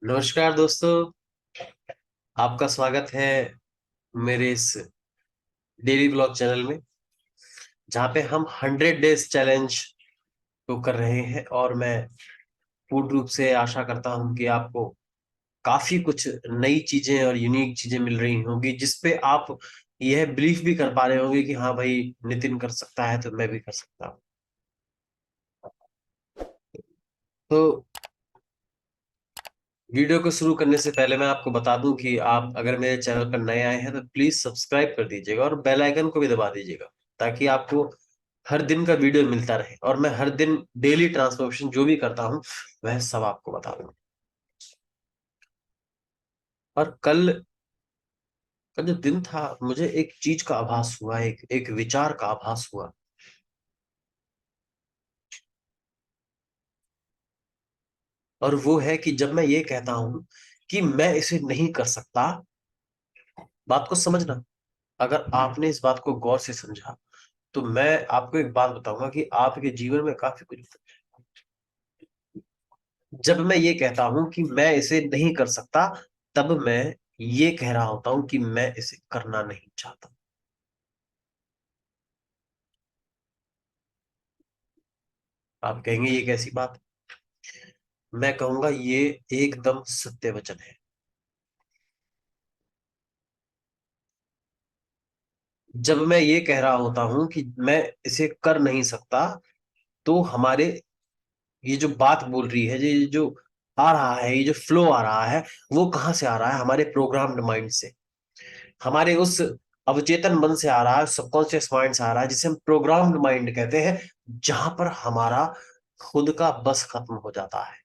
नमस्कार दोस्तों। आपका स्वागत है मेरे इस डेली ब्लॉग चैनल में, जहाँ पे हम 100 डेज चैलेंज को कर रहे हैं। और मैं पूर्ण रूप से आशा करता हूँ कि आपको काफी कुछ नई चीजें और यूनिक चीजें मिल रही होंगी, जिसपे आप यह बिलीव भी कर पा रहे होंगे कि हाँ भाई, नितिन कर सकता है तो मैं भी कर सकता हूँ। तो वीडियो को शुरू करने से पहले मैं आपको बता दूं कि आप अगर मेरे चैनल पर नए आए हैं तो प्लीज सब्सक्राइब कर दीजिएगा और बेल आइकन को भी दबा दीजिएगा, ताकि आपको हर दिन का वीडियो मिलता रहे और मैं हर दिन डेली ट्रांसफॉर्मेशन जो भी करता हूं वह सब आपको बता दूंगा। और कल का जो दिन था, मुझे एक चीज का आभास हुआ, एक एक विचार का आभास हुआ। और वो है कि जब मैं ये कहता हूं कि मैं इसे नहीं कर सकता, बात को समझना। अगर आपने इस बात को गौर से समझा तो मैं आपको एक बात बताऊंगा कि आपके जीवन में काफी कुछ। जब मैं ये कहता हूं कि मैं इसे नहीं कर सकता, तब मैं ये कह रहा होता हूं कि मैं इसे करना नहीं चाहता। आप कहेंगे ये कैसी बात। मैं कहूंगा ये एकदम सत्य वचन है। जब मैं ये कह रहा होता हूं कि मैं इसे कर नहीं सकता, तो हमारे ये जो बात बोल रही है, ये जो आ रहा है, ये जो फ्लो आ रहा है, वो कहां से आ रहा है? हमारे प्रोग्राम्ड माइंड से, हमारे उस अवचेतन मन से आ रहा है, सबकॉन्शियस माइंड से आ रहा है, जिसे हम प्रोग्राम्ड माइंड कहते हैं, जहां पर हमारा खुद का बस खत्म हो जाता है।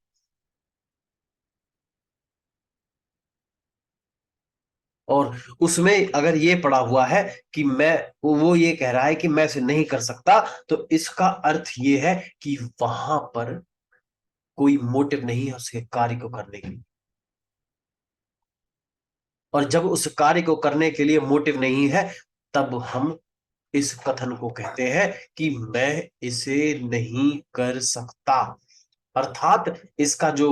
और उसमें अगर ये पड़ा हुआ है कि मैं, वो ये कह रहा है कि मैं इसे नहीं कर सकता, तो इसका अर्थ ये है कि वहां पर कोई मोटिव नहीं है उसके कार्य को करने के लिए। और जब उस कार्य को करने के लिए मोटिव नहीं है, तब हम इस कथन को कहते हैं कि मैं इसे नहीं कर सकता। अर्थात इसका जो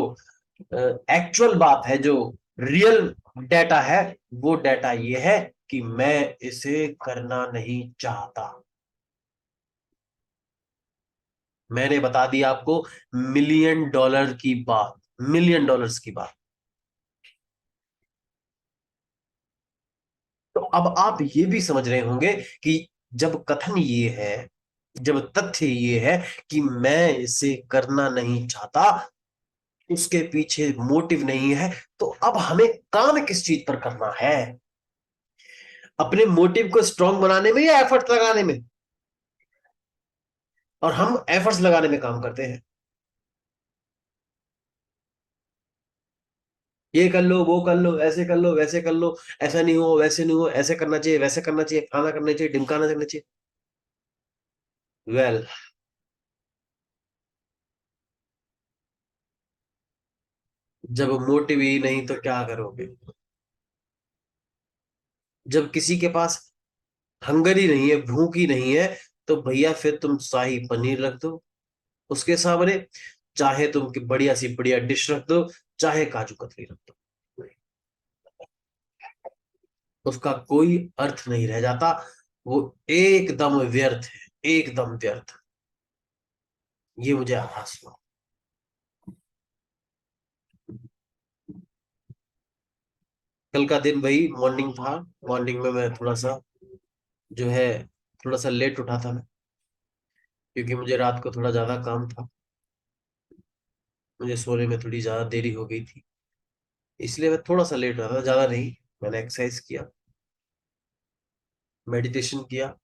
एक्चुअल बात है, जो रियल डेटा है, वो डेटा ये है कि मैं इसे करना नहीं चाहता। मैंने बता दिया आपको मिलियन डॉलर की बात, मिलियन डॉलर्स की बात। तो अब आप ये भी समझ रहे होंगे कि जब कथन ये है, जब तथ्य ये है कि मैं इसे करना नहीं चाहता, उसके पीछे मोटिव नहीं है, तो अब हमें काम किस चीज पर करना है? अपने मोटिव को स्ट्रांग बनाने में या एफर्ट्स लगाने में? और हम एफर्ट्स लगाने में काम करते हैं। ये कर लो, वो कर लो, ऐसे कर लो, वैसे कर लो, ऐसा नहीं हो, वैसे नहीं हो, ऐसे करना चाहिए, वैसे करना चाहिए, खाना करना चाहिए, ढिमकाना करना चाहिए। वेल, जब मोटिव ही नहीं तो क्या करोगे? जब किसी के पास हंगर ही नहीं है, भूख ही नहीं है, तो भैया फिर तुम शाही पनीर रख दो उसके सामने, चाहे तुम की बढ़िया सी बढ़िया डिश रख दो, चाहे काजू कतली रख दो, उसका कोई अर्थ नहीं रह जाता। वो एकदम व्यर्थ है, एकदम व्यर्थ। ये मुझे आभास हुआ। कल का दिन वही मॉर्निंग था। मॉर्निंग में मैं थोड़ा सा जो है, थोड़ा सा लेट उठा था मैं, क्योंकि मुझे रात को थोड़ा ज्यादा काम था। मुझे सोने में थोड़ी ज्यादा देरी हो गई थी, इसलिए मैं थोड़ा सा लेट उठा था, ज्यादा नहीं। मैंने एक्सरसाइज किया, मेडिटेशन किया,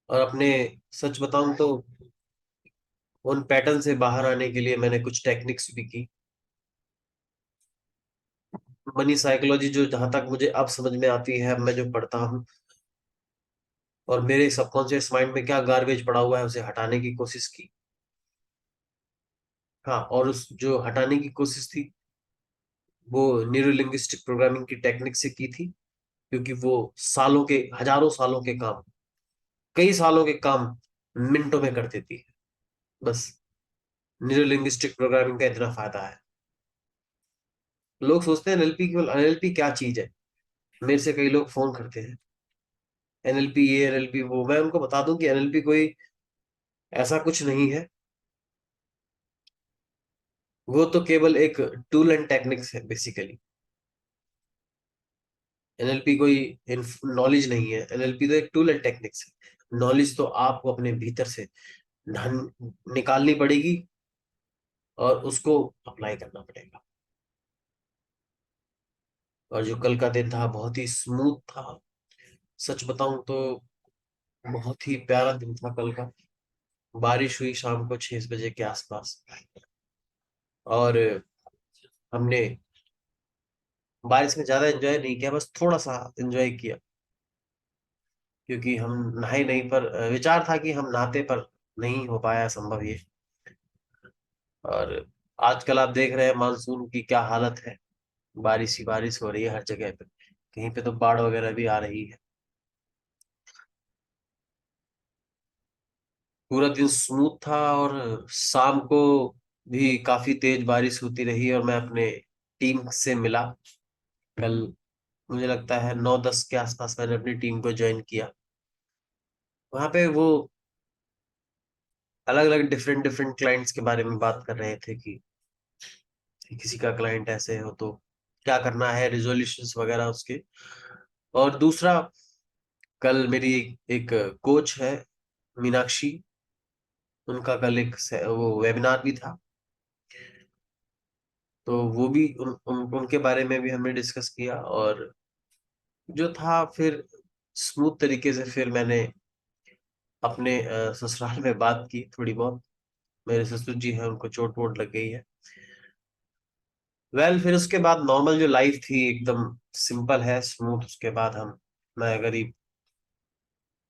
और अपने, सच बताऊं तो, उन पैटर्न से बाहर आने के लिए मैंने कुछ टेक्निक्स भी की। मनी साइकोलॉजी जो, जहां तक मुझे अब समझ में आती है, मैं जो पढ़ता हूँ, और मेरे सबकॉन्शियस माइंड में क्या गार्बेज पड़ा हुआ है उसे हटाने की कोशिश की। हाँ, और उस जो हटाने की कोशिश थी, वो न्यूरो लिंग्विस्टिक प्रोग्रामिंग की टेक्निक से की थी। क्योंकि वो सालों के, हजारों सालों के काम, कई सालों के काम मिनटों में कर देती है। बस न्यूरो लिंग्विस्टिक प्रोग्रामिंग का इतना फायदा है। लोग सोचते हैं एनएलपी केवल, एनएलपी क्या चीज है। मेरे से कई लोग फोन करते हैं, एनएलपी ये, एनएलपी वो। मैं उनको बता दूं कि एनएलपी कोई ऐसा कुछ नहीं है, वो तो केवल एक टूल एंड टेक्निक्स है बेसिकली। एनएलपी कोई नॉलेज नहीं है, एनएलपी तो एक टूल एंड टेक्निक्स है। नॉलेज तो आपको अपने भीतर से निकालनी पड़ेगी और उसको अप्लाई करना पड़ेगा। और जो कल का दिन था बहुत ही स्मूथ था, सच बताऊं तो बहुत ही प्यारा दिन था कल का। बारिश हुई शाम को 6 बजे के आसपास, और हमने बारिश में ज्यादा एंजॉय नहीं किया, बस थोड़ा सा एंजॉय किया, क्योंकि हम नहाए नहीं। पर विचार था कि हम नहाते, पर नहीं हो पाया संभव ये। और आजकल आप देख रहे हैं मानसून की क्या हालत है, बारिश ही बारिश हो रही है हर जगह पे, कहीं पे तो बाढ़ वगैरह भी आ रही है। पूरा दिन स्मूथ था, और शाम को भी काफी तेज बारिश होती रही, और मैं अपने टीम से मिला कल। मुझे लगता है 9-10 के आसपास मैंने अपनी टीम को ज्वाइन किया। वहां पे वो अलग अलग डिफरेंट डिफरेंट क्लाइंट्स के बारे में बात कर रहे थे कि किसी का क्लाइंट ऐसे हो तो क्या करना है, रिजोल्यूशंस वगैरह उसके। और दूसरा, कल मेरी एक कोच है मीनाक्षी, उनका कल एक वो वेबिनार भी था, तो वो भी उनके बारे में भी हमने डिस्कस किया। और जो था फिर स्मूथ तरीके से फिर मैंने अपने ससुराल में बात की थोड़ी बहुत। मेरे ससुर जी हैं, उनको चोट वोट लग गई है। फिर उसके बाद नॉर्मल जो लाइफ थी एकदम सिंपल है, स्मूथ। उसके बाद हम, मैं गरीब,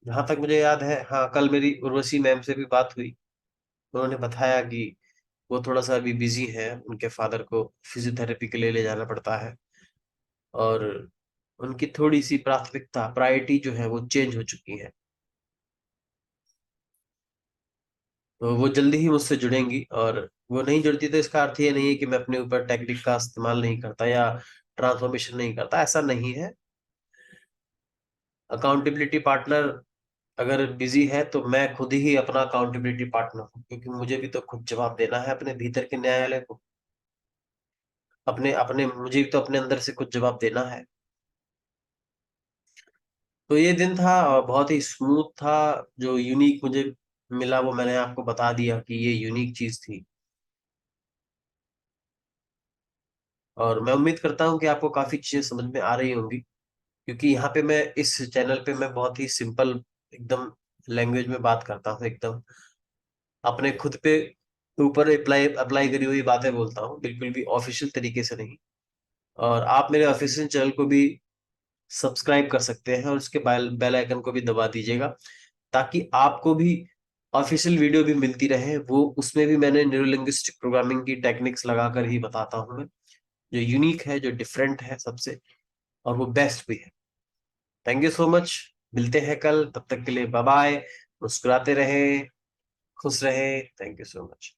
जहां तक मुझे याद है, हाँ, कल मेरी उर्वशी मैम से भी बात हुई। उन्होंने बताया कि वो थोड़ा सा अभी बिजी है, उनके फादर को फिजियोथेरेपी के लिए ले जाना पड़ता है, और उनकी थोड़ी सी प्राथमिकता, प्रायोरिटी जो है वो चेंज हो चुकी है। तो वो जल्दी ही मुझसे जुड़ेंगी, और वो नहीं जुड़ती तो इसका अर्थ ये नहीं है कि मैं अपने ऊपर टेक्निक का इस्तेमाल नहीं करता या ट्रांसफॉर्मेशन नहीं करता, ऐसा नहीं है। अकाउंटेबिलिटी पार्टनर अगर बिजी है तो मैं खुद ही अपना अकाउंटेबिलिटी पार्टनर हूँ, क्योंकि मुझे भी तो खुद जवाब देना है अपने भीतर के न्यायालय को। अपने अपने मुझे भी तो अपने अंदर से कुछ जवाब देना है। तो ये दिन था और बहुत ही स्मूथ था। जो यूनिक मुझे मिला वो मैंने आपको बता दिया कि ये यूनिक चीज थी। और मैं उम्मीद करता हूँ कि आपको काफी चीजें समझ में आ रही होंगी, क्योंकि यहाँ पे मैं इस चैनल पे मैं बहुत ही सिंपल एकदम लैंग्वेज में बात करता हूँ, एकदम अपने खुद पे ऊपर अप्लाई अप्लाई करी हुई बातें बोलता हूँ, बिल्कुल भी ऑफिशियल तरीके से नहीं। और आप मेरे ऑफिशियल चैनल को भी सब्सक्राइब कर सकते हैं, और उसके बेल बेल आइकन को भी दबा दीजिएगा, ताकि आपको भी ऑफिशियल वीडियो भी मिलती रहे। वो उसमें भी मैंने न्यूरोलिंग्विस्टिक प्रोग्रामिंग की टेक्निक्स लगाकर ही बताता हूँ मैं, जो यूनिक है, जो डिफरेंट है सबसे, और वो बेस्ट भी है। Thank you so much. मिलते हैं कल, तब तक के लिए बाय बाय। मुस्कुराते रहे, खुश रहे। Thank you so much.